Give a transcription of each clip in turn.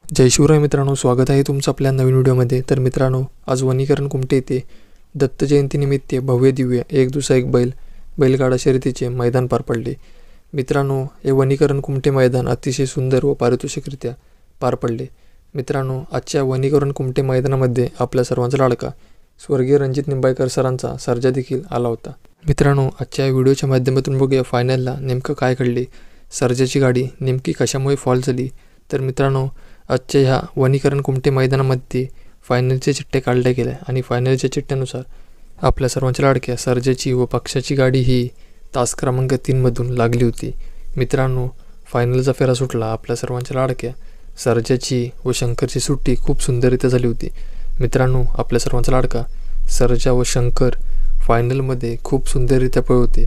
जय शिवराय मित्रांनो, स्वागत आहे तुमचं आपल्या नवीन व्हिडिओमध्ये। तर मित्रांनो, आज वनीकरण कुमटे येथे दत्त जयंतीनिमित्त भव्य दिव्य एक दुसरा एक बैलगाडा शर्यतीचे मैदान पार पडले। मित्रांनो, हे वनीकरण कुमटे मैदान अतिशय सुंदर व पारितोषिकरित्या पार पडले। मित्रांनो, आजच्या वनीकरण कुमटे मैदानामध्ये आपल्या सर्वांचा लाडका स्वर्गीय रणजित निंबाळकर सरांचा सर्जा देखील आला होता। मित्रांनो, आजच्या व्हिडिओच्या माध्यमातून बघूया फायनलला नेमकं काय घडले, सर्जाची गाडी नेमकी कशामुळे फॉल झाली। तर मित्रांनो, आजच्या ह्या वनीकरण कुमटे मैदानामध्ये फायनलचे चिठ्ठे काढले गेले आणि फायनलच्या चिठ्ठ्यानुसार आपल्या सर्वांच्या लाडक्या सर्जाची व पक्षाची गाडी ही तास क्रमांक 3 मधून लागली होती। मित्रांनो, फायनलचा फेरा सुटला। आपल्या सर्वांच्या लाडक्या सर्जाची व शंकरची सुट्टी खूप सुंदररित्या झाली होती। मित्रांनो, आपल्या सर्वांचा लाडका सर्जा व शंकर फायनलमध्ये खूप सुंदररित्या पळत होते,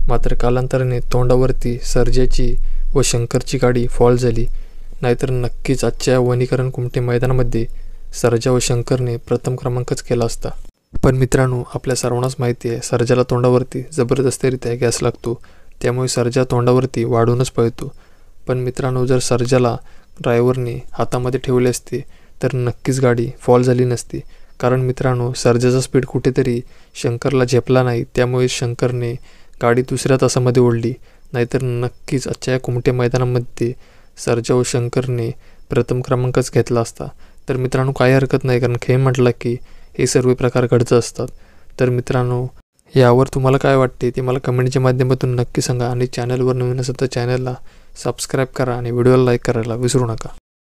मात्र कालांतराने तोंडावरती सर्जाची व शंकरची गाडी फॉल झाली। नाहीतर नक्कीच आजच्या वनीकरण कुमटे मैदानामध्ये सर्जा व शंकरने प्रथम क्रमांकच केला असता। पण मित्रांनो, आपल्या सर्वांनाच माहिती आहे, सर्जाला तोंडावरती जबरदस्तीरित्या गॅस लागतो, त्यामुळे सर्जा तोंडावरती वाढूनच पळतो। पण मित्रांनो, जर सर्जाला ड्रायव्हरने हातामध्ये ठेवले असते तर नक्कीच गाडी फॉल झाली नसती। कारण मित्रांनो, सर्जाचा स्पीड कुठेतरी शंकरला झेपला नाही, त्यामुळे शंकरने गाडी दुसऱ्या तासामध्ये ओढली। नाहीतर नक्कीच आजच्या कुमटे मैदानामध्ये सर्जा व शंकरने प्रथम क्रमांकच घेतला असता। तर मित्रांनो, काही हरकत नाही, कारण खेळ म्हटला की हे सर्व प्रकार घडत असतात। तर मित्रांनो, यावर तुम्हाला काय वाटते ते मला कमेंटच्या माध्यमातून नक्की सांगा आणि चॅनलवर नवीन असेल तर चॅनलला सबस्क्राईब करा आणि व्हिडिओला लाईक करायला विसरू नका।